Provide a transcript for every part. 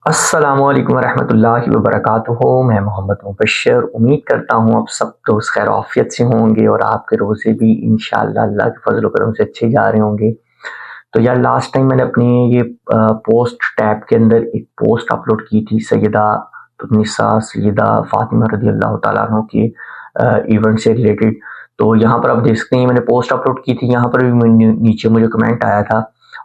अस्सलामु अलैकुम वरहमतुल्लाहि वबरकातुहू। मैं मोहम्मद मुबश्शिर उम्मीद करता हूँ आप सब दोस्त खैर आफियत से होंगे और आपके रोज़े भी इंशाअल्लाह अल्लाह के फजल करम से अच्छे जा रहे होंगे। तो यार लास्ट टाइम मैंने अपनी ये पोस्ट टैब के अंदर एक पोस्ट अपलोड की थी सैयदा तुन्निसा सैयदा फ़ातिमा रज़ियल्लाहु तआला अन्हा के इवेंट से रिलेटेड। तो यहाँ पर आप देख सकते हैं मैंने पोस्ट अपलोड की थी, यहाँ पर भी नीचे मुझे कमेंट आया था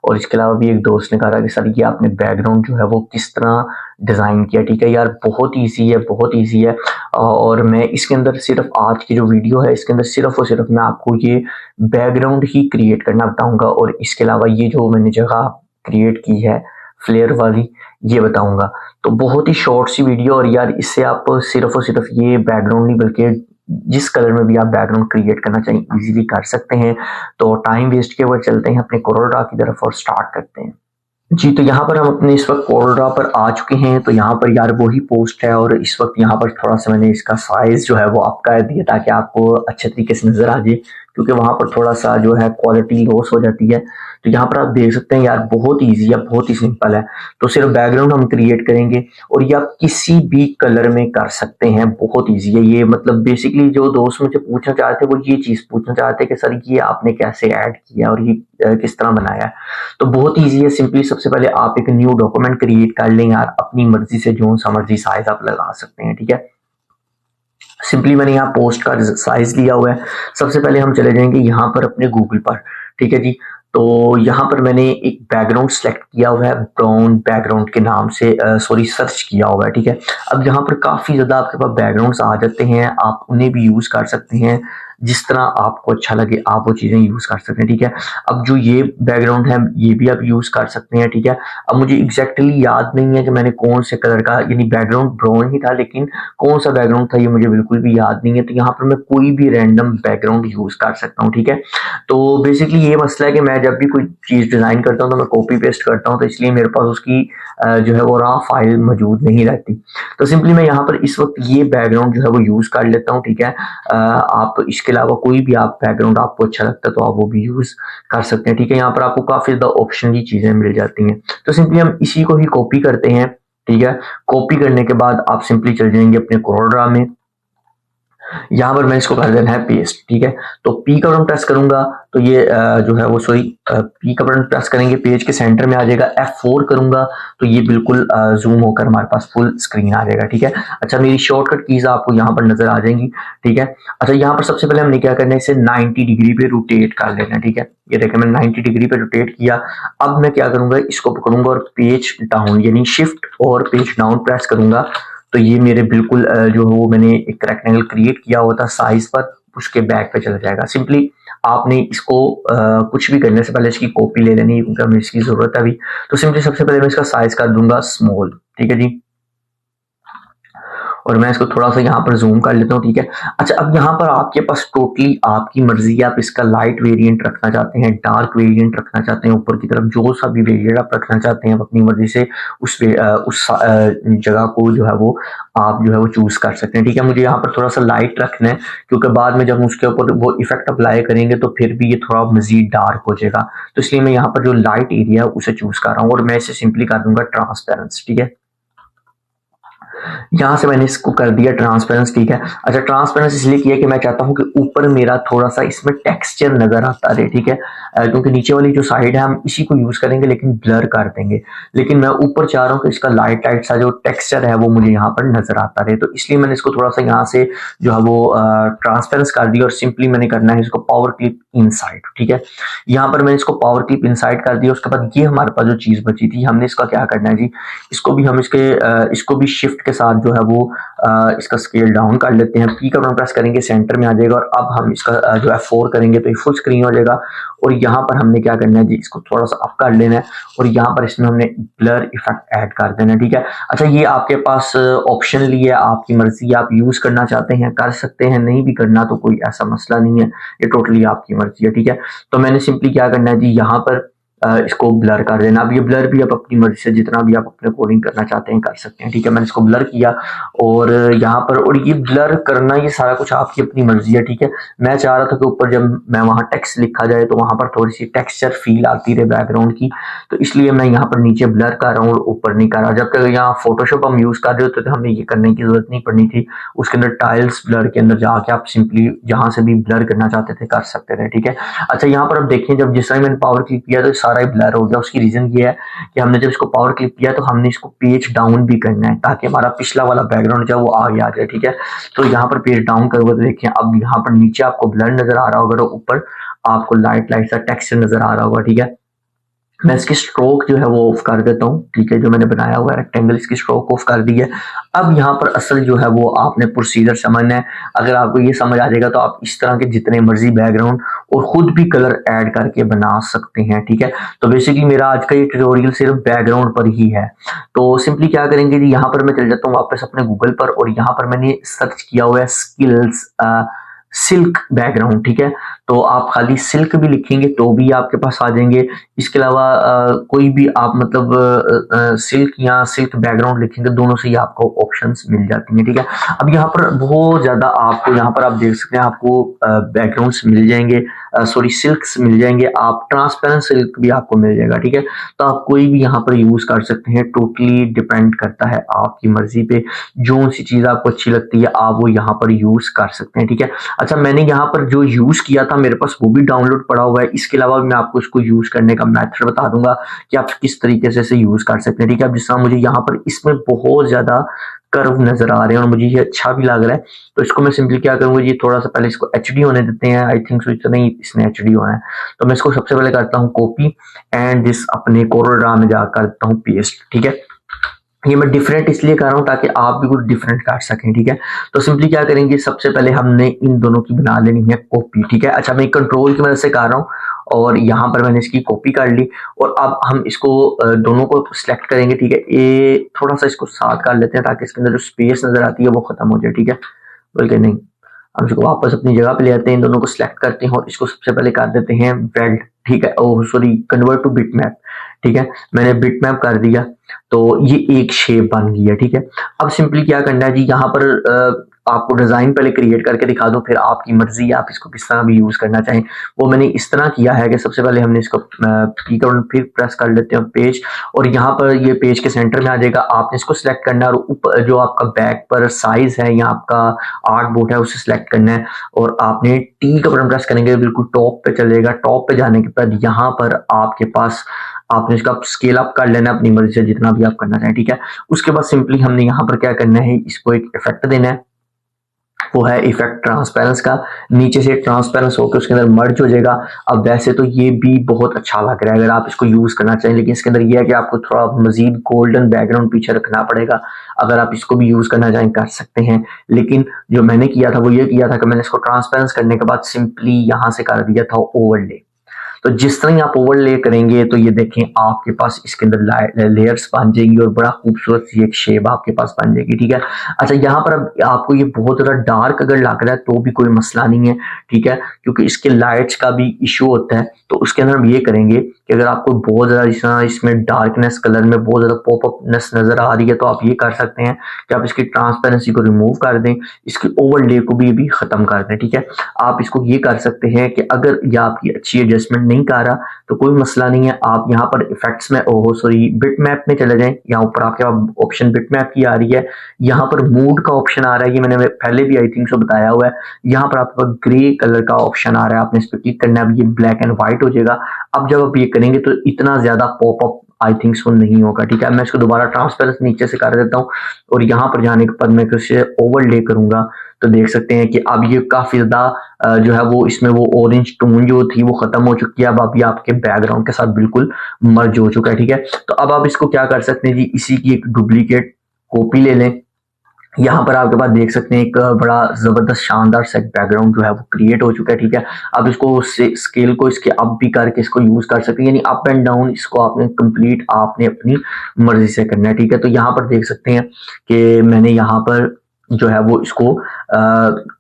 और इसके अलावा भी एक दोस्त ने कहा था कि सर ये आपने बैकग्राउंड जो है वो किस तरह डिज़ाइन किया। ठीक है यार, बहुत ईजी है, बहुत ईजी है। और मैं इसके अंदर सिर्फ आज की जो वीडियो है इसके अंदर सिर्फ और सिर्फ मैं आपको ये बैकग्राउंड ही क्रिएट करना बताऊंगा और इसके अलावा ये जो मैंने जगह क्रिएट की है फ्लेयर वाली ये बताऊंगा। तो बहुत ही शॉर्ट सी वीडियो और यार इससे आप सिर्फ और सिर्फ ये बैकग्राउंड नहीं बल्कि जिस कलर में भी आप बैकग्राउंड क्रिएट करना चाहिए इजीली कर सकते हैं। तो टाइम वेस्ट के बाद चलते हैं अपने कोरल ड्रॉ की तरफ और स्टार्ट करते हैं। जी, तो यहाँ पर हम अपने इस वक्त कोरल ड्रॉ पर आ चुके हैं। तो यहाँ पर यार वही पोस्ट है और इस वक्त यहाँ पर थोड़ा सा मैंने इसका साइज जो है वो अप कर दिया ताकि आपको अच्छे तरीके से नजर आ जाए, क्योंकि वहां पर थोड़ा सा जो है क्वालिटी लॉस हो जाती है। तो यहाँ पर आप देख सकते हैं यार बहुत ईजी है, बहुत ही सिंपल है। तो सिर्फ बैकग्राउंड हम क्रिएट करेंगे और ये आप किसी भी कलर में कर सकते हैं, बहुत ईजी है ये। मतलब बेसिकली जो दोस्त मुझे पूछना चाहते हैं वो ये चीज पूछना चाहते हैं कि सर ये आपने कैसे ऐड किया और ये किस तरह बनाया है। तो बहुत ईजी है। सिंपली सबसे पहले आप एक न्यू डॉक्यूमेंट क्रिएट कर लें यार, अपनी मर्जी से जो सा मर्जी साइज आप लगा सकते हैं। ठीक है, सिंपली मैंने यहाँ पोस्ट का साइज लिया हुआ है। सबसे पहले हम चले जाएंगे यहाँ पर अपने गूगल पर। ठीक है जी, तो यहाँ पर मैंने एक बैकग्राउंड सेलेक्ट किया हुआ है, ब्राउन बैकग्राउंड के नाम से सॉरी सर्च किया हुआ है। ठीक है, अब यहाँ पर काफी ज्यादा आपके पास बैकग्राउंड्स आ जाते हैं, आप उन्हें भी यूज कर सकते हैं। जिस तरह आपको अच्छा लगे आप वो चीजें यूज कर सकते हैं। ठीक है, अब जो ये बैकग्राउंड है ये भी आप यूज कर सकते हैं। ठीक है, अब मुझे एग्जैक्टली याद नहीं है कि मैंने कौन से कलर का, यानी बैकग्राउंड ब्राउन ही था लेकिन कौन सा बैकग्राउंड था ये मुझे बिल्कुल भी याद नहीं है। तो यहाँ पर मैं कोई भी रैंडम बैकग्राउंड यूज कर सकता हूँ। ठीक है, तो बेसिकली ये मसला है कि मैं जब भी कोई चीज डिजाइन करता हूँ तो मैं कॉपी पेस्ट करता हूँ, तो इसलिए मेरे पास उसकी जो है वो रॉ फाइल मौजूद नहीं रहती। तो सिंपली मैं यहाँ पर इस वक्त ये बैकग्राउंड जो है वो यूज कर लेता हूँ। ठीक है, आप इसके अलावा कोई भी आप बैकग्राउंड आपको अच्छा लगता है तो आप वो भी यूज कर सकते हैं। ठीक है, यहाँ पर आपको काफी ज्यादा ऑप्शनली चीजें मिल जाती हैं। तो सिंपली हम इसी को ही कॉपी करते हैं। ठीक है, कॉपी करने के बाद आप सिंपली चल जाएंगे अपने कोरल ड्रॉ में। यहाँ पर मैं इसको कर देना है पेस्ट। ठीक है, तो पी का बटन प्रेस करूंगा तो ये जो है वो सॉरी पी का बटन प्रेस करेंगे पेज के सेंटर में आ जाएगा। F4 करूंगा तो ये बिल्कुल जूम होकर हमारे पास फुल स्क्रीन आ जाएगा। ठीक है, अच्छा मेरी शॉर्टकट कीज आपको यहाँ पर नजर आ जाएंगी। ठीक है, अच्छा यहाँ पर सबसे पहले हमने क्या करना है, इसे 90 डिग्री पे रोटेट कर लेना है। ठीक है, ये देखिए मैंने 90 डिग्री पे रोटेट किया। अब मैं क्या करूंगा, इसको पकड़ूंगा और पेज डाउन यानी शिफ्ट और पेज डाउन प्रेस करूंगा तो ये मेरे बिल्कुल जो है वो मैंने एक रेक्टेंगल क्रिएट किया हुआ था साइज पर, उसके बैक पे चला जाएगा। सिंपली आपने इसको कुछ भी करने से पहले इसकी कॉपी ले लेनी क्योंकि हमें इसकी जरूरत है अभी। तो सिंपली सबसे पहले मैं इसका साइज कर दूंगा स्मॉल। ठीक है जी, और मैं इसको थोड़ा सा यहाँ पर जूम कर लेता हूँ। ठीक है, अच्छा अब यहाँ पर आपके पास टोटली आपकी मर्जी है, आप इसका लाइट वेरिएंट रखना चाहते हैं, डार्क वेरिएंट रखना चाहते हैं, ऊपर की तरफ जो सा भी वेरिएंट आप रखना चाहते हैं आप अपनी मर्जी से उस जगह को जो है वो आप जो है वो चूज कर सकते हैं। ठीक है, मुझे यहाँ पर थोड़ा सा लाइट रखना है क्योंकि बाद में जब हम उसके ऊपर वो इफेक्ट अप्लाई करेंगे तो फिर भी ये थोड़ा मजीद डार्क हो जाएगा। तो इसलिए मैं यहाँ पर जो लाइट एरिया है उसे चूज कर रहा हूँ और मैं इसे सिंपली कर दूंगा ट्रांसपेरेंस। ठीक है, यहाँ से मैंने इसको कर दिया ट्रांसपेरेंस। ठीक है, अच्छा ट्रांसपेरेंस इसलिए किया कि मैं चाहता हूँ कि ऊपर मेरा थोड़ा सा इसमें टेक्सचर नजर आता रहे। ठीक है, क्योंकि नीचे वाली जो साइड है हम इसी को यूज करेंगे लेकिन ब्लर कर देंगे, लेकिन मैं ऊपर चाह रहा हूँ कि इसका लाइट लाइट सा जो टेक्सचर है वो मुझे यहाँ पर नजर आता रहे। तो इसलिए मैंने इसको थोड़ा सा यहाँ से जो है वो ट्रांसपेरेंस कर दिया और सिंपली मैंने करना है इसको पावर क्लिप इनसाइड। ठीक है, यहाँ पर मैंने इसको पावर क्लिप इनसाइड कर दिया। उसके बाद ये हमारे पास जो चीज बची थी हमने इसका क्या करना है जी, इसको भी हम इसको भी शिफ्ट के साथ जो है वो इसका स्केल डाउन कर लेते हैं। पी का बटन प्रेस करेंगे सेंटर में आ जाएगा और अब हम इसका जो है 4 करेंगे तो ये फुल स्क्रीन हो जाएगा। और यहाँ पर हमने क्या करना है जी, इसको थोड़ा सा अप कर लेना है और यहाँ पर इसमें हमने ब्लर इफेक्ट ऐड कर देना है। ठीक है, अच्छा ये आपके पास ऑप्शनली है, आपकी मर्जी, आप यूज करना चाहते हैं कर सकते हैं, नहीं भी करना तो कोई ऐसा मसला नहीं है, ये टोटली आपकी मर्जी है। ठीक है, तो मैंने सिंपली क्या करना है जी, यहाँ पर इसको ब्लर कर देना। अब ये ब्लर भी आप अपनी मर्जी से जितना भी आप अपने अकॉर्डिंग करना चाहते हैं कर सकते हैं, ठीक है। मैंने इसको ब्लर किया और यहाँ पर, और ये ब्लर करना ये सारा कुछ आपकी अपनी मर्जी है, ठीक है। मैं चाह रहा था कि ऊपर जब मैं वहाँ टेक्स्ट लिखा जाए तो वहां पर थोड़ी सी टेक्सचर फील आती रहे बैकग्राउंड की, तो इसलिए मैं यहाँ पर नीचे ब्लर कर रहा हूँ और ऊपर नहीं कर रहा। जब तक यहाँ फोटोशॉप हम यूज कर रहे होते थे हमें ये करने की जरूरत नहीं पड़नी थी। उसके अंदर टाइल्स ब्लर के अंदर जाके आप सिंपली जहां से भी ब्लर करना चाहते थे कर सकते थे, ठीक है। अच्छा, यहाँ पर अब देखें, जब जिस तरह मैंने पावर क्लिक किया तो सारा ही ब्लर हो गया। उसकी रीजन ये है कि हमने जब इसको पावर क्लिक किया तो हमने इसको पेज डाउन भी करना है ताकि हमारा पिछला वाला बैकग्राउंड जो है वो आगे आ जाए, ठीक है। तो यहाँ पर पेज डाउन करोगे तो देखिए अब यहाँ पर नीचे आपको ब्लर नजर आ रहा होगा और ऊपर आपको लाइट लाइट सा टेक्सचर नजर आ रहा होगा, ठीक है। मैं इसकी स्ट्रोक जो है वो ऑफ कर देता हूँ, ठीक है। जो मैंने बनाया हुआ है रेक्टेंगल, इसकी स्ट्रोक ऑफ कर दी है। अब यहाँ पर असल जो है वो आपने प्रोसीजर समझना है। अगर आपको ये समझ आ जाएगा तो आप इस तरह के जितने मर्जी बैकग्राउंड और खुद भी कलर ऐड करके बना सकते हैं, ठीक है। तो बेसिकली मेरा आज का ये ट्यूटोरियल सिर्फ बैकग्राउंड पर ही है। तो सिंपली क्या करेंगे जी, यहाँ पर मैं चल जाता हूँ वापस अपने गूगल पर और यहाँ पर मैंने सर्च किया हुआ है स्किल्स सिल्क बैकग्राउंड, ठीक है। तो आप खाली सिल्क भी लिखेंगे तो भी आपके पास आ जाएंगे। इसके अलावा कोई भी आप मतलब सिल्क या सिल्क बैकग्राउंड लिखेंगे, दोनों से ही आपको ऑप्शंस मिल जाती हैं, ठीक है। अब यहाँ पर बहुत ज्यादा आपको, यहाँ पर आप देख सकते हैं आपको बैकग्राउंड्स मिल जाएंगे, सॉरी सिल्क्स मिल जाएंगे, आप ट्रांसपेरेंट सिल्क भी आपको मिल जाएगा, ठीक है। तो आप कोई भी यहाँ पर यूज कर सकते हैं, टोटली डिपेंड करता है आपकी मर्जी पे। जो सी चीज आपको अच्छी लगती है आप वो यहाँ पर यूज कर सकते हैं, ठीक है। अच्छा, मैंने यहाँ पर जो यूज किया था मेरे पास वो भी डाउनलोड पड़ा हुआ है। इसके अलावा मैं आपको इसको यूज करने का मेथड बता दूंगा कि आप किस तरीके से इसे यूज कर सकते हैं, ठीक है। अब जिस तरह मुझे यहाँ पर इसमें बहुत ज्यादा कर्व नजर आ रहे हैं और मुझे ये अच्छा भी लग रहा है, तो इसको मैं सिंपली क्या करूंगा, ये थोड़ा सा पहले इसको एचडी होने देते हैं। आई थिंक सो इतना ही इसने एचडी होना है। तो मैं इसको सबसे पहले करता हूँ कॉपी एंड दिस अपने कोरल ड्रा में जाकर करता हूँ पेस्ट, ठीक है। ये मैं डिफरेंट इसलिए कर रहा हूं ताकि आप भी कुछ डिफरेंट काट सकें, ठीक है। तो सिंपली क्या करेंगे, सबसे पहले हमने इन दोनों की बना लेनी है कॉपी, ठीक है। अच्छा, मैं कंट्रोल की मदद से कर रहा हूँ और यहाँ पर मैंने इसकी कॉपी कर ली और अब हम इसको दोनों को सिलेक्ट करेंगे, ठीक है। ये थोड़ा सा इसको साथ कर लेते हैं ताकि इसके अंदर जो स्पेस नजर आती है वो खत्म हो जाए, ठीक है। बल्कि नहीं, हम इसको वापस अपनी जगह पे ले आते हैं, इन दोनों को सिलेक्ट करते हैं और इसको सबसे पहले कर देते हैं वेल्ड, ठीक है। Oh sorry, convert to bitmap, ठीक है। मैंने बिटमैप कर दिया तो ये एक शेप बन गई है, ठीक है। अब सिंपली क्या करना है जी, यहाँ पर आपको डिजाइन पहले क्रिएट करके दिखा दूं, फिर आपकी मर्जी आप इसको किस तरह भी यूज करना चाहें। वो मैंने इस तरह किया है कि सबसे पहले हमने इसको फिर प्रेस कर लेते हैं पेज और यहाँ पर ये पेज के सेंटर में आ जाएगा। आपने इसको सिलेक्ट करना है और ऊपर जो आपका बैक पर साइज है या आपका आर्ट बोर्ड है उसे सिलेक्ट करना है और आपने टी का बटन प्रेस करेंगे बिल्कुल टॉप पे चलेगा। टॉप पे जाने के बाद यहाँ पर आपके पास आपने इसका स्केल अप कर लेना है अपनी मर्जी से जितना भी आप करना चाहें, ठीक है। उसके बाद सिंपली हमने यहाँ पर क्या करना है, इसको एक इफेक्ट देना है, वो है इफेक्ट ट्रांसपेरेंस का। नीचे से ट्रांसपेरेंस होकर उसके अंदर मर्ज हो जाएगा। अब वैसे तो ये भी बहुत अच्छा लग रहा है अगर आप इसको यूज करना चाहें, लेकिन इसके अंदर ये है कि आपको थोड़ा मजीद गोल्डन बैकग्राउंड पीछे रखना पड़ेगा। अगर आप इसको भी यूज करना चाहें कर सकते हैं, लेकिन जो मैंने किया था वो ये किया था कि मैंने इसको ट्रांसपेरेंस करने के बाद सिंपली यहां से कर दिया था ओवरले। तो जिस तरह ही आप ओवरले करेंगे तो ये देखें आपके पास इसके अंदर लेयर्स बन जाएंगी और बड़ा खूबसूरत सी एक शेप आपके पास बन जाएगी, ठीक है। अच्छा, यहाँ पर अब आपको ये बहुत ज्यादा डार्क अगर लग रहा है तो भी कोई मसला नहीं है, ठीक है, क्योंकि इसके लाइट्स का भी इशू होता है। तो उसके अंदर हम ये करेंगे कि अगर आपको बहुत ज्यादा इसमें डार्कनेस कलर में बहुत ज्यादा पॉपअपनेस नजर आ रही है तो आप ये कर सकते हैं कि आप इसकी ट्रांसपेरेंसी को रिमूव कर दें, इसकी ओवरले को भी खत्म कर दें, ठीक है। आप इसको ये कर सकते हैं कि अगर ये आपकी अच्छी एडजस्टमेंट नहीं कर रहा तो कोई मसला नहीं है, आप यहाँ पर इफेक्ट्स में बिट मैप में चले जाएं। यहाँ ऊपर आपके ऑप्शन बिट मैप की आ रही है, यहाँ पर मूड का ऑप्शन आ रहा है, ये मैंने पहले भी आई थिंक सो बताया हुआ है। यहाँ पर आपके पास ग्रे कलर का ऑप्शन आ रहा है, आपने इस पर क्लिक करना है, अब ये ब्लैक एंड व्हाइट हो जाएगा। अब जब आप ये करेंगे तो इतना ज्यादा पॉपअप आई थिंक सो नहीं होगा, ठीक है। मैं इसको दोबारा ट्रांसपेरेंस नीचे से कर देता हूँ और यहाँ पर जाने के बाद मैं इसे ओवरले करूंगा तो देख सकते हैं कि अब ये काफी ज्यादा जो है वो इसमें वो ऑरेंज टोन जो थी वो खत्म हो चुकी है। अब ये आपके बैकग्राउंड के साथ बिल्कुल मर्ज हो चुका है, ठीक है। तो अब आप इसको क्या कर सकते हैं जी, इसी की एक डुप्लीकेट कॉपी ले लें। यहाँ पर आपके पास देख सकते हैं एक बड़ा जबरदस्त शानदार सेट बैकग्राउंड जो है वो क्रिएट हो चुका है, ठीक है। अब इसको स्केल को इसके अप भी करके इसको यूज कर सकते हैं, यानी अप एंड डाउन इसको आपने कंप्लीट आपने अपनी मर्जी से करना है, ठीक है। तो यहाँ पर देख सकते हैं कि मैंने यहाँ पर जो है वो इसको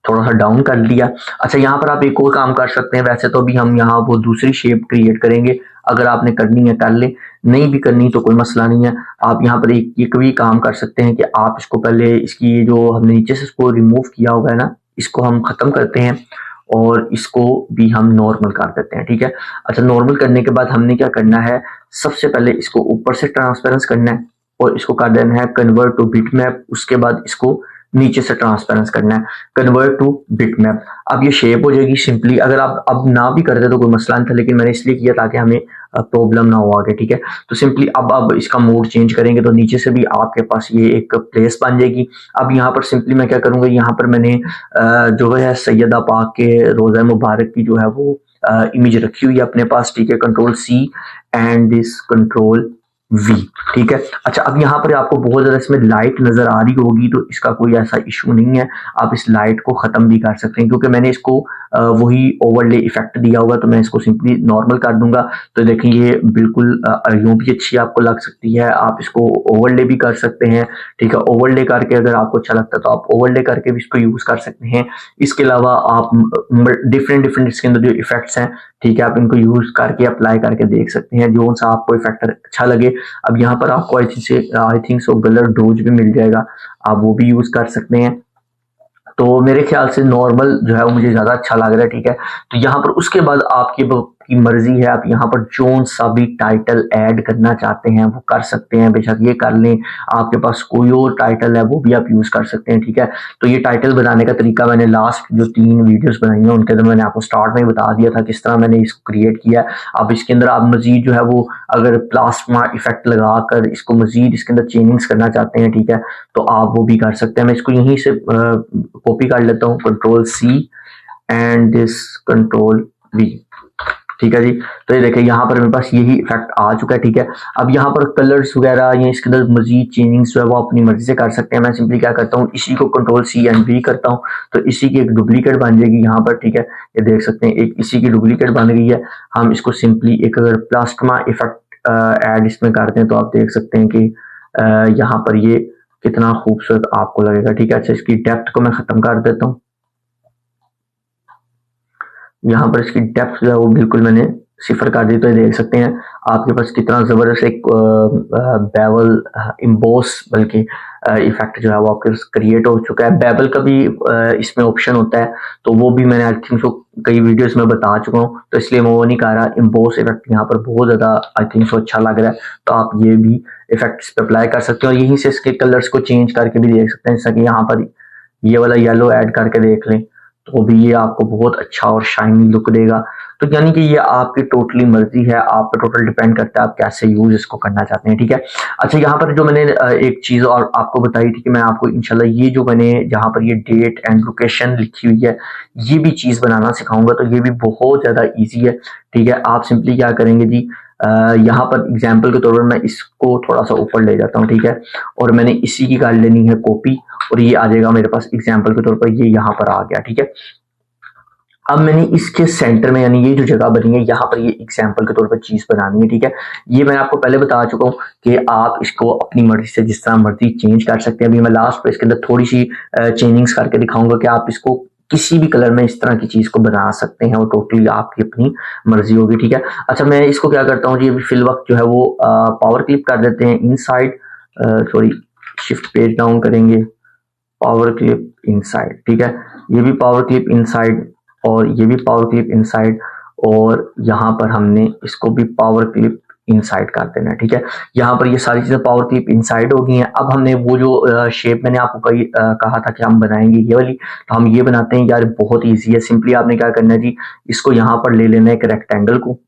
थोड़ा सा डाउन कर लिया। अच्छा, यहाँ पर आप एक और काम कर सकते हैं। वैसे तो अभी हम यहाँ वो दूसरी शेप क्रिएट करेंगे, अगर आपने करनी है कर ले, नहीं भी करनी तो कोई मसला नहीं है। आप यहाँ पर एक ये भी काम कर सकते हैं कि आप इसको पहले इसकी ये जो हमने नीचे से इसको रिमूव किया होगा है ना, इसको हम खत्म करते हैं और इसको भी हम नॉर्मल कर देते हैं, ठीक है। अच्छा, नॉर्मल करने के बाद हमने क्या करना है, सबसे पहले इसको ऊपर से ट्रांसपेरेंस करना है और इसको कर देना है कन्वर्ट टू बिटमैप। उसके बाद इसको नीचे से ट्रांसपेरेंस करना है, कन्वर्ट टू बिटमैप। अब ये शेप हो जाएगी सिंपली। अगर आप अब ना भी करते तो कोई मसला नहीं था, लेकिन मैंने इसलिए किया ताकि हमें प्रॉब्लम ना हो आगे, ठीक है। तो सिंपली अब इसका मोड चेंज करेंगे तो नीचे से भी आपके पास ये एक प्लेस बन जाएगी। अब यहाँ पर सिंपली मैं क्या करूंगा, यहाँ पर मैंने जो है सैयदा पाक के रोज़ा मुबारक की जो है वो इमेज रखी हुई है अपने पास, ठीक है। Control C and this control V, ठीक है। अच्छा, अब यहाँ पर आपको बहुत ज्यादा इसमें लाइट नजर आ रही होगी, तो इसका कोई ऐसा इशू नहीं है, आप इस लाइट को खत्म भी कर सकते हैं, क्योंकि मैंने इसको वही ओवरले इफेक्ट दिया होगा, तो मैं इसको सिंपली नॉर्मल कर दूंगा। तो देखें ये बिल्कुल यूं भी अच्छी आपको लग सकती है। आप इसको ओवरले भी कर सकते हैं, ठीक है। ओवरले करके अगर आपको अच्छा लगता है तो आप ओवरले करके भी इसको यूज कर सकते हैं। इसके अलावा आप डिफरेंट डिफरेंट इसके अंदर जो इफेक्ट्स हैं, ठीक है, आप इनको यूज करके अप्लाई करके देख सकते हैं जो सा आपको इफेक्ट अच्छा लगे। अब यहाँ पर आपको I think so colour dose भी मिल जाएगा, आप वो भी यूज कर सकते हैं। तो मेरे ख्याल से नॉर्मल जो है वो मुझे ज्यादा अच्छा लग रहा है, ठीक है। तो यहाँ पर उसके बाद आपकी मर्जी है, आप यहाँ पर जोन सा भी टाइटल ऐड करना चाहते हैं वो कर सकते हैं, बेशक ये कर लें। आपके पास कोई और टाइटल है वो भी आप यूज कर सकते हैं, ठीक है। तो ये टाइटल बनाने का तरीका मैंने लास्ट जो 3 वीडियोस बनाई हैं उनके अंदर मैंने आपको स्टार्ट में ही बता दिया था किस तरह मैंने इसको क्रिएट किया। अब इसके अंदर आप मजीद जो है वो अगर प्लास्मा इफेक्ट लगाकर इसको मजीद इसके अंदर चेंजिंग्स करना चाहते हैं, ठीक है, तो आप वो भी कर सकते हैं। मैं इसको यहीं से कॉपी कर लेता हूँ, control C and this control V, ठीक है जी। तो ये देखिए यहाँ पर मेरे पास यही इफेक्ट आ चुका है, ठीक है। अब यहाँ पर कलर्स वगैरह या इसके अंदर मजीद चेंजिंग्स जो है वो अपनी मर्जी से कर सकते हैं। मैं सिंपली क्या करता हूँ, इसी को कंट्रोल सी एंड वी करता हूँ, तो इसी की एक डुप्लीकेट बन जाएगी यहाँ पर, ठीक है। ये देख सकते हैं एक इसी की डुप्लीकेट बन गई है। हम इसको सिंपली एक अगर प्लास्मा इफेक्ट ऐड इसमें करते हैं तो आप देख सकते हैं कि यहाँ पर ये कितना खूबसूरत आपको लगेगा, ठीक है। अच्छा, इसकी डेप्थ को मैं खत्म कर देता हूँ। यहाँ पर इसकी डेप्थ जो है वो बिल्कुल मैंने सिफर कर दी, तो ये देख सकते हैं आपके पास कितना जबरदस्त एक बेवल इम्बोस बल्कि इफेक्ट जो है वो आपके क्रिएट हो चुका है। बेवल का भी इसमें ऑप्शन होता है, तो वो भी मैंने आई थिंक सो कई वीडियोस में बता चुका हूँ, तो इसलिए मैं वो नहीं कह रहा। इम्बोस इफेक्ट यहाँ पर बहुत ज्यादा आई थिंक सो अच्छा लग रहा है, तो आप ये भी इफेक्ट इस पे अप्लाई कर सकते हो और यहीं से इसके कलर्स को चेंज करके भी देख सकते हैं। जैसा कि यहाँ पर ये वाला येलो ऐड करके देख लें तो भी ये आपको बहुत अच्छा और शाइनी लुक देगा। तो यानी कि ये आपकी टोटली मर्जी है, आप पे टोटल डिपेंड करता है आप कैसे यूज इसको करना चाहते हैं, ठीक है। अच्छा, यहाँ पर जो मैंने एक चीज और आपको बताई थी कि मैं आपको इंशाल्लाह ये जो मैंने जहाँ पर ये डेट एंड लोकेशन लिखी हुई है ये भी चीज बनाना सिखाऊंगा, तो ये भी बहुत ज्यादा ईजी है, ठीक है। आप सिंपली क्या करेंगे जी, यहाँ पर एग्जाम्पल के तौर पर मैं इसको थोड़ा सा ऊपर ले जाता हूँ, ठीक है, और मैंने इसी की कर लेनी है कॉपी और ये आ जाएगा मेरे पास एग्जाम्पल के तौर पर, ये यहाँ पर आ गया, ठीक है। अब मैंने इसके सेंटर में यानी ये जो जगह बनी है यहाँ पर ये एग्जाम्पल के तौर पर चीज बनानी है, ठीक है। ये मैं आपको पहले बता चुका हूँ कि आप इसको अपनी मर्जी से जिस तरह मर्जी चेंज कर सकते हैं। अभी मैं लास्ट पे इसके अंदर थोड़ी सी चेंजिंग्स करके दिखाऊंगा कि आप इसको किसी भी कलर में इस तरह की चीज को बना सकते हैं और टोटली आपकी अपनी मर्जी होगी, ठीक है। अच्छा, मैं इसको क्या करता हूँ जी, अभी फिल वक्त जो है वो पावर क्लिप कर देते हैं inside, sorry shift page down करेंगे, पावर क्लिप इनसाइड, ठीक है। ये भी पावर क्लिप इनसाइड और ये भी पावर क्लिप इनसाइड और यहाँ पर हमने इसको भी पावर क्लिप इनसाइड कर देना है, ठीक है। यहाँ पर ये सारी चीजें पावर क्लिप इनसाइड हो गई हैं। अब हमने वो जो शेप मैंने आपको कहा था कि हम बनाएंगे ये वाली, तो हम ये बनाते हैं यार, बहुत ईजी है। सिंपली आपने क्या करना है जी, इसको यहाँ पर ले लेना है एक रेक्टेंगल को,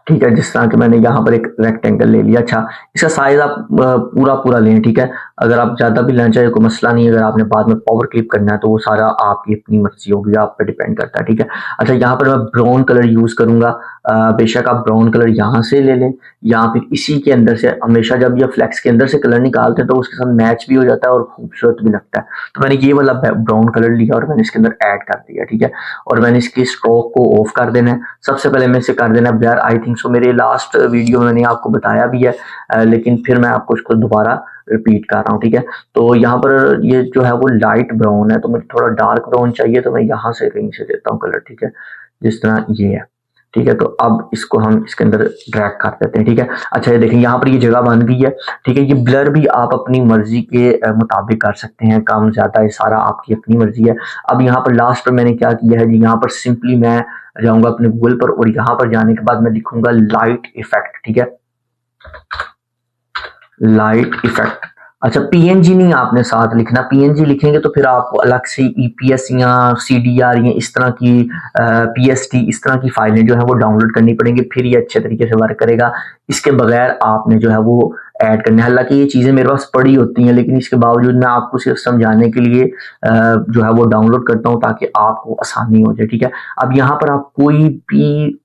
ठीक है, जिस तरह कि मैंने यहाँ पर एक रेक्टेंगल ले लिया। अच्छा, इसका साइज आप पूरा पूरा लें, ठीक है। अगर आप ज्यादा भी लेना चाहे कोई मसला नहीं है, अगर आपने बाद में पावर क्लिप करना है तो वो सारा आपकी अपनी मर्जी होगी, आप पे डिपेंड करता है, ठीक है। अच्छा, यहाँ पर मैं ब्राउन कलर यूज करूंगा, बेशक आप ब्राउन कलर यहाँ से ले लें या फिर इसी के अंदर से। हमेशा जब ये फ्लेक्स के अंदर से कलर निकालते हैं तो उसके साथ मैच भी हो जाता है और खूबसूरत भी लगता है। तो मैंने ये वाला ब्राउन कलर लिया और मैंने इसके अंदर ऐड कर दिया, ठीक है। और मैंने इसकी स्ट्रोक को ऑफ कर देना है। सबसे पहले मैं इसे कर देना ब्लर, आई थिंक सो मेरे लास्ट वीडियो में मैंने आपको बताया भी है, लेकिन फिर मैं आपको इसको दोबारा रिपीट कर रहा हूँ, ठीक है। तो यहाँ पर ये जो है वो लाइट ब्राउन है, तो मुझे थोड़ा डार्क ब्राउन चाहिए, तो मैं यहाँ से कहीं से देता हूँ कलर, ठीक है, जिस तरह ये है, ठीक है। तो अब इसको हम इसके अंदर ड्रैग कर देते हैं, ठीक है। अच्छा ये देखें यहाँ पर ये जगह बन गई है, ठीक है। ये ब्लर भी आप अपनी मर्जी के मुताबिक कर सकते हैं, कम ज्यादा, ये सारा आपकी अपनी मर्जी है। अब यहाँ पर लास्ट पर मैंने क्या किया है जी, यहाँ पर सिंपली मैं जाऊंगा अपने गूगल पर और यहाँ पर जाने के बाद मैं लिखूंगा लाइट इफेक्ट, ठीक है, लाइट इफेक्ट। अच्छा पीएनजी नहीं आपने साथ लिखना, पीएनजी लिखेंगे तो फिर आपको अलग से ईपीएस या सीडीआर या इस तरह की पीएसटी इस तरह की फाइलें जो है वो डाउनलोड करनी पड़ेंगी, फिर ये अच्छे तरीके से वर्क करेगा। इसके बगैर आपने जो है वो ऐड करने, हालांकि ये चीज़ें मेरे पास पड़ी होती हैं, लेकिन इसके बावजूद मैं आपको सिर्फ समझाने के लिए जो है वो डाउनलोड करता हूँ ताकि आपको आसानी हो जाए, ठीक है। अब यहाँ पर आप कोई भी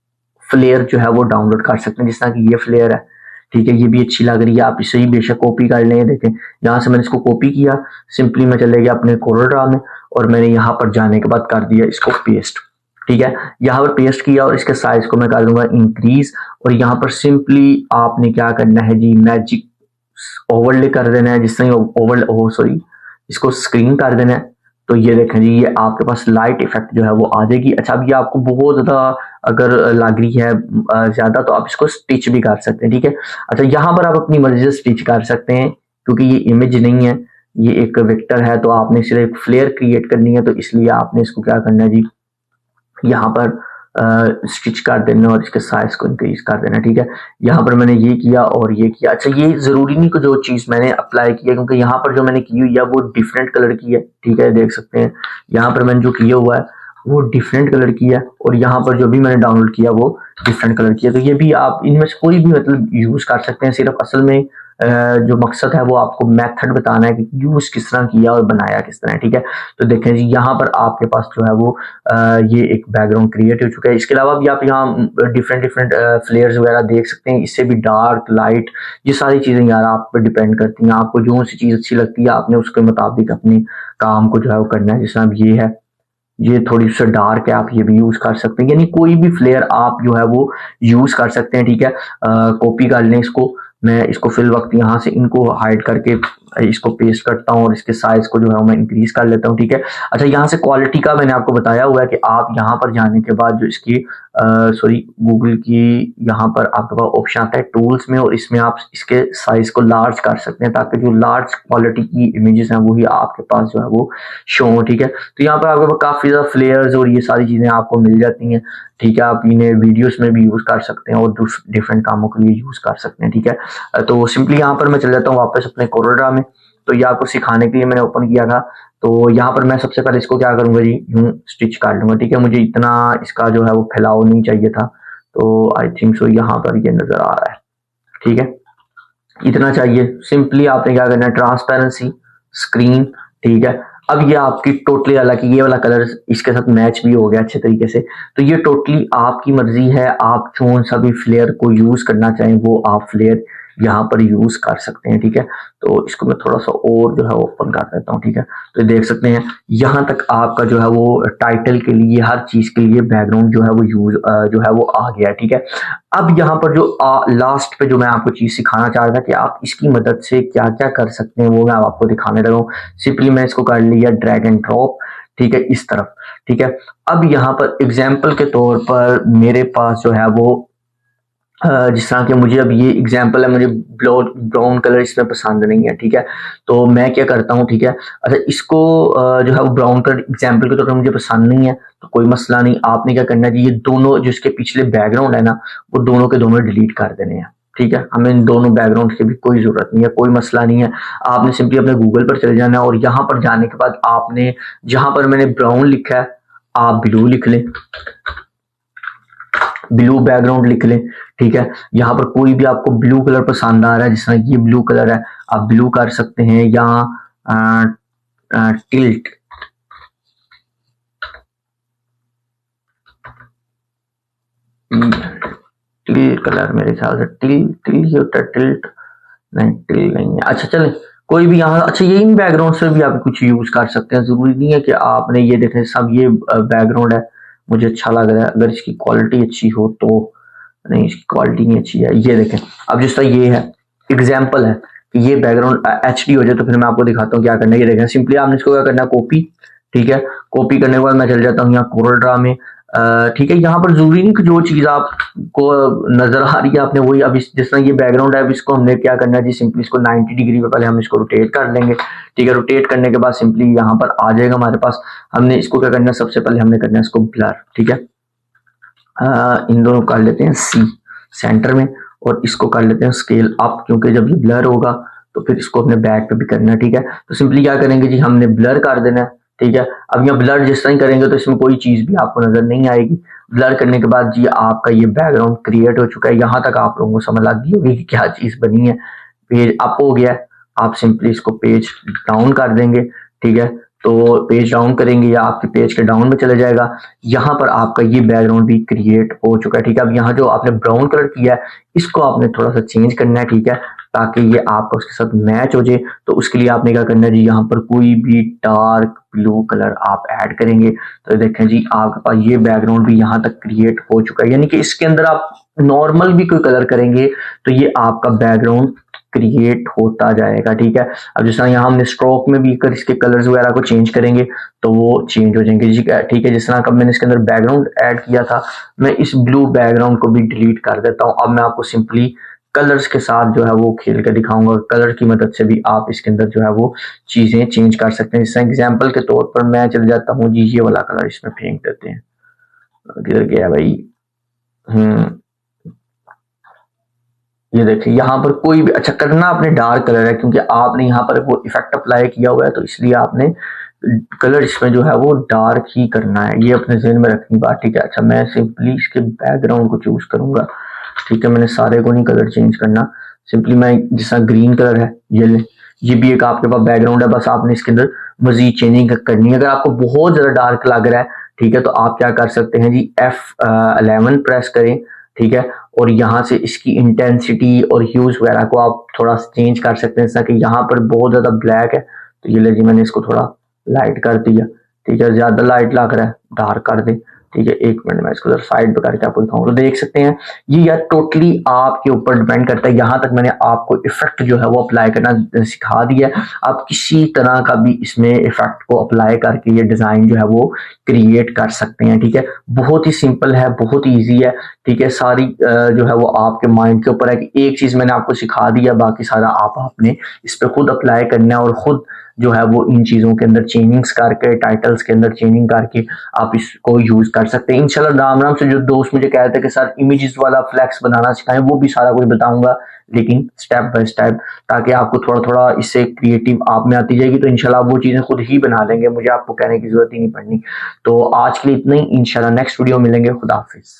फ्लेयर जो है वो डाउनलोड कर सकते हैं, जिस तरह की ये फ्लेयर है, ठीक है, ये भी अच्छी लग रही है, आप इसे ही बेशक कॉपी कर लें। देखें यहाँ से मैंने इसको कॉपी किया, सिंपली मैं चले गया अपने कोरोड्रा में और मैंने यहाँ पर जाने के बाद कर दिया इसको पेस्ट, ठीक है। यहाँ पर पेस्ट किया और इसके साइज को मैं कर दूंगा इंक्रीज, और यहाँ पर सिंपली आपने क्या करना है जी, मैजिक ओवरले कर देना है, जिस तरह सॉरी इसको स्क्रीन कर देना है। तो ये देखें जी, ये आपके पास लाइट इफेक्ट जो है वो आ जाएगी। अच्छा अब ये आपको बहुत ज्यादा अगर लग रही है ज्यादा, तो आप इसको स्टिच भी कर सकते हैं, ठीक है। अच्छा यहाँ पर आप अपनी मर्जी से स्टिच कर सकते हैं, क्योंकि ये इमेज नहीं है, ये एक वेक्टर है, तो आपने सिर्फ एक फ्लेयर क्रिएट करनी है, तो इसलिए आपने इसको क्या करना है जी, यहाँ पर स्टिच कर देना और इसके साइज को इंक्रीज कर देना, ठीक है। यहाँ पर मैंने ये किया और ये किया। अच्छा ये जरूरी नहीं कि जो चीज मैंने अप्लाई किया, क्योंकि यहाँ पर जो मैंने की हुई है वो डिफरेंट कलर की है, ठीक है, देख सकते हैं यहाँ पर मैंने जो किया हुआ है वो डिफरेंट कलर की है, और यहाँ पर जो भी मैंने डाउनलोड किया वो डिफरेंट कलर की है। तो ये भी आप इनमें से कोई भी मतलब यूज कर सकते हैं, सिर्फ असल में जो मकसद है वो आपको मेथड बताना है कि यूज किस तरह किया और बनाया किस तरह, ठीक है। तो देखें जी यहाँ पर आपके पास जो है वो ये एक बैकग्राउंड क्रिएट हो चुका है। इसके अलावा भी आप यहाँ डिफरेंट डिफरेंट फ्लेयर्स वगैरह देख सकते हैं, इससे भी डार्क लाइट ये सारी चीजें यार आप पर डिपेंड करती हैं, आपको जो सी चीज अच्छी लगती है आपने उसके मुताबिक अपने काम को जो है वो करना है। जैसे अब ये है, ये थोड़ी सी डार्क है, आप ये भी यूज कर सकते हैं, यानी कोई भी फ्लेयर आप जो है वो यूज कर सकते हैं, ठीक है। कॉपी कर लें इसको, मैं इसको फिल वक्त यहाँ से इनको हाइड करके इसको पेस्ट करता हूँ और इसके साइज को जो है मैं इंक्रीज कर लेता हूँ, ठीक है। अच्छा यहाँ से क्वालिटी का मैंने आपको बताया हुआ है कि आप यहाँ पर जाने के बाद जो इसकी सॉरी गूगल की यहाँ पर आपके पास ऑप्शन आता है टूल्स में, और इसमें आप इसके साइज को लार्ज कर सकते हैं ताकि जो लार्ज क्वालिटी की इमेजेस हैं वही आपके पास जो है वो शो हो, ठीक है। तो यहाँ पर आपके पास काफी ज्यादा फ्लेयर्स और ये सारी चीजें आपको मिल जाती हैं, ठीक है। आप इन्हें वीडियोस में भी यूज कर सकते हैं और डिफरेंट कामों के लिए यूज कर सकते हैं, ठीक है। तो सिंपली यहाँ पर मैं चल जाता हूँ वापस अपने कोरोड्रा में। तो ये आपको सिखाने के लिए मैंने ओपन किया था। तो यहाँ पर मैं सबसे पहले इसको क्या करूंगा जी, यूं स्टिच कर लूंगा, ठीक है। मुझे इतना इसका जो है वो फैलाव नहीं चाहिए था, तो आई थिंक सो यहाँ पर ये नजर आ रहा है, ठीक है, इतना चाहिए। सिंपली आपने क्या करना है, ट्रांसपेरेंसी स्क्रीन, ठीक है। अब ये आपकी टोटली अलग, ये वाला कलर इसके साथ मैच भी हो गया अच्छे तरीके से। तो ये टोटली आपकी मर्जी है, आप कौन सा भी फ्लेयर को यूज करना चाहें वो आप फ्लेयर यहाँ पर यूज कर सकते हैं, ठीक है। तो इसको मैं थोड़ा सा और जो है ओपन कर देता हूँ, ठीक है। तो देख सकते हैं यहाँ तक आपका जो है वो टाइटल के लिए हर चीज के लिए बैकग्राउंड जो है वो यूज जो है वो आ गया, ठीक है। अब यहाँ पर जो लास्ट पे जो मैं आपको चीज सिखाना चाह रहा था कि आप इसकी मदद से क्या क्या कर सकते हैं वो मैं आपको दिखाने लगा हूँ। सिंपली मैं इसको कर लिया ड्रैग एंड ड्रॉप, ठीक है, इस तरफ, ठीक है। अब यहाँ पर एग्जाम्पल के तौर पर मेरे पास जो है वो जिस तरह के मुझे अब ये एग्जाम्पल है, मुझे ब्राउन कलर इसमें पसंद नहीं है, ठीक है। तो मैं क्या करता हूँ, ठीक है, अच्छा इसको जो है वो ब्राउन कलर एग्जाम्पल के तौर पर मुझे पसंद नहीं है, तो कोई मसला नहीं। आपने क्या करना है, ये दोनों जो इसके पिछले बैकग्राउंड है ना वो दोनों के दोनों डिलीट कर देने हैं, ठीक है। हमें इन दोनों बैकग्राउंड की भी कोई जरूरत नहीं है, कोई मसला नहीं है। आपने सिंपली अपने गूगल पर चले जाना है और यहाँ पर जाने के बाद आपने जहां पर मैंने ब्राउन लिखा है आप ब्लू लिख लें, ब्लू बैकग्राउंड लिख लें, ठीक है। यहाँ पर कोई भी आपको ब्लू कलर पसंद आ रहा है, जिस तरह ये ब्लू कलर है आप ब्लू कर सकते हैं, या टिल्ट टिल कलर, मेरे ख्याल से टिल ही होता है, टिल्ट नहीं, टिल नहीं है। अच्छा चले कोई भी यहाँ, अच्छा ये इन बैकग्राउंड से भी आप कुछ यूज कर सकते हैं, जरूरी नहीं है कि आपने ये देखें सब ये बैकग्राउंड है मुझे अच्छा लग रहा है, अगर इसकी क्वालिटी अच्छी हो तो, नहीं इसकी क्वालिटी नहीं अच्छी है, ये देखें। अब जिस तरह ये है एग्जाम्पल है, कि ये बैकग्राउंड एचडी हो जाए, तो फिर मैं आपको दिखाता हूँ क्या करना है। ये देखें, सिंपली आपने इसको क्या करना है, कॉपी, ठीक है। कॉपी करने के बाद मैं चल जाता हूँ यहाँ कोरल ड्रा में, ठीक है। यहाँ पर जरूरी नहीं कि जो चीज आपको नजर आ रही है आपने वही, अब जिस तरह ये बैकग्राउंड है, अब इसको हमने क्या करना है जी, सिंपली इसको 90 डिग्री पे पहले हम इसको रोटेट कर लेंगे, ठीक है। रोटेट करने के बाद सिंपली यहाँ पर आ जाएगा हमारे पास। हमने इसको क्या करना है, सबसे पहले हमने करना है इसको ब्लर, ठीक है। इन दोनों कर लेते हैं सी सेंटर में, और इसको कर लेते हैं स्केल अप, क्योंकि जब ये ब्लर होगा तो फिर इसको अपने बैक पे भी करना है, ठीक है। तो सिंपली क्या करेंगे जी, हमने ब्लर कर देना है, ठीक है। अब यहाँ ब्लर जिस तरह करेंगे तो इसमें कोई चीज भी आपको नजर नहीं आएगी। ब्लर करने के बाद जी आपका ये बैकग्राउंड क्रिएट हो चुका है। यहाँ तक आप लोगों को समझ लग गई होगी कि क्या चीज बनी है। पेज अप हो गया है, आप सिंपली इसको पेज डाउन कर देंगे, ठीक है। तो पेज डाउन करेंगे या आपके पेज के डाउन में चले जाएगा। यहाँ पर आपका ये बैकग्राउंड भी क्रिएट हो चुका है, ठीक है। अब यहाँ जो आपने ब्राउन कलर किया है इसको आपने थोड़ा सा चेंज करना है, ठीक है, ताकि ये आपका उसके साथ मैच हो जाए। तो उसके लिए आपने क्या करना है जी, यहाँ पर कोई भी डार्क ब्लू कलर आप ऐड करेंगे तो देखें जी आपके पास ये बैकग्राउंड भी यहाँ तक क्रिएट हो चुका है। यानी कि इसके अंदर आप नॉर्मल भी कोई कलर करेंगे तो ये आपका बैकग्राउंड क्रिएट होता जाएगा, ठीक है। अब जैसा यहाँ हमने स्ट्रोक में भी कर इसके कलर्स वगैरह को चेंज करेंगे तो वो चेंज हो जाएंगे जी, ठीक है। जिस तरह का मैंने इसके अंदर बैकग्राउंड ऐड किया था, मैं इस ब्लू बैकग्राउंड को भी डिलीट कर देता हूँ। अब मैं आपको सिंपली कलर्स के साथ जो है वो खेल कर दिखाऊंगा। कलर की मदद से भी आप इसके अंदर जो है वो चीजें चेंज कर सकते हैं। जैसे एग्जाम्पल के तौर पर मैं चले जाता हूँ जी, ये वाला कलर इसमें फेंक देते हैं, किधर गया भाई, ये देखिए यहाँ पर कोई भी, अच्छा करना आपने डार्क कलर है क्योंकि आपने यहाँ पर वो इफेक्ट अप्लाई किया हुआ है, तो इसलिए आपने कलर इसमें जो है वो डार्क ही करना है, ये अपने जहन में रखनी बात, ठीक है। अच्छा मैं सिंपली इसके बैकग्राउंड को चूज करूंगा, ठीक है। मैंने सारे को नहीं कलर चेंज करना, सिंपली मैं जैसा ग्रीन कलर है ये भी एक आपके पास बैकग्राउंड है, बस आपने इसके अंदर मजीद चेंजिंग करनी है। अगर आपको बहुत ज्यादा डार्क लग रहा है, ठीक है, तो आप क्या कर सकते हैं जी, F11 प्रेस करें, ठीक है। और यहाँ से इसकी इंटेंसिटी और ह्यूज वगैरह को आप थोड़ा चेंज कर सकते हैं, जैसा कि यहाँ पर बहुत ज्यादा ब्लैक है तो ये ले जी मैंने इसको थोड़ा लाइट कर दिया, ठीक है। ज्यादा लाइट लग रहा है डार्क कर दे, ठीक है। एक मिनट में इसको साइड पे करके आपको दिखाऊं तो देख सकते हैं ये यार टोटली आपके ऊपर डिपेंड करता है। यहाँ तक मैंने आपको इफेक्ट जो है वो अप्लाई करना सिखा दिया है। आप किसी तरह का भी इसमें इफेक्ट को अप्लाई करके ये डिजाइन जो है वो क्रिएट कर सकते हैं, ठीक है। बहुत ही सिंपल है, बहुत ही ईजी है, ठीक है। सारी जो है वो आपके माइंड के ऊपर है कि एक चीज मैंने आपको सिखा दिया, बाकी सारा आपने इस पर खुद अप्लाई करना है और खुद जो है वो इन चीजों के अंदर चेंजिंग्स करके, टाइटल्स के अंदर चेंजिंग करके आप इसको यूज कर सकते हैं। इंशाल्लाह राम राम से जो दोस्त मुझे कहते हैं कि सर इमेजेस वाला फ्लैक्स बनाना सिखाएं, वो भी सारा कुछ बताऊंगा, लेकिन स्टेप बाय स्टेप, ताकि आपको थोड़ा थोड़ा इससे क्रिएटिव आप में आती जाएगी, तो इंशाल्लाह वो चीजें खुद ही बना लेंगे, मुझे आपको कहने की जरूरत ही नहीं पड़नी। तो आज के लिए इतना ही, इंशाल्लाह नेक्स्ट वीडियो मिलेंगे। खुदा हाफिज।